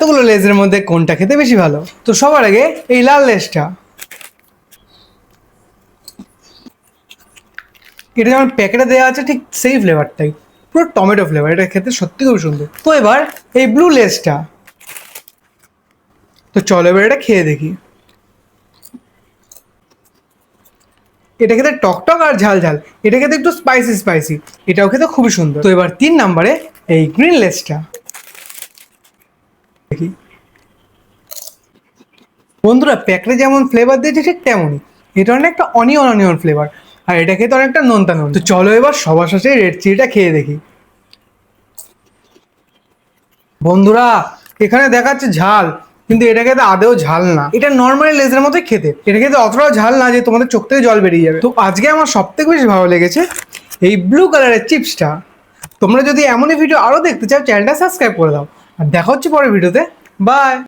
এতগুলো লেজের মধ্যে কোনটা খেতে বেশি ভালো? তো সবার আগে এই লাল লেজটা। এটা যেমন প্যাকেটে দেওয়া আছে ঠিক সেই ফ্লেভারটাই, পুরো টমেটো ফ্লেভার। এটা খেতে সত্যি খুব সুন্দর। তো এবার এই ব্লু লেজটা। তো চলো এবার এটা খেয়ে দেখি। এটা খেতে টকটক আর ঝাল ঝাল, এটা খেতে একটু স্পাইসি স্পাইসি, এটাও খেতে খুবই সুন্দর। তো এবার 3 নম্বরে এই গ্রিন লেসটা দেখি। বন্ধুরা প্যাকেটে যেমন ফ্লেভার দিয়েছে ঠিক তেমনই, এটা অনেকটা অনিয়ন অনিয়ন ফ্লেভার, আর এটা খেতে অনেকটা নোনতা নোন। তো চলো এবার সবার শেষে রেড চিলিটা খেয়ে দেখি। বন্ধুরা এখানে দেখাচ্ছে ঝাল, কিন্তু এটা খেতে আদেও ঝাল না, এটা নর্মালি লেজের মতোই খেতে। এটা খেতে অতটাও ঝাল না যে তোমাদের চোখ থেকে জল বেরিয়ে যাবে। তো আজকে আমার সব থেকে বেশি ভালো লেগেছে এই ব্লু কালারের চিপসটা। তোমরা যদি এমনই ভিডিও আরো দেখতে চাও চ্যানেলটা সাবস্ক্রাইব করে দাও, আর দেখা হচ্ছে পরের ভিডিওতে। বাই।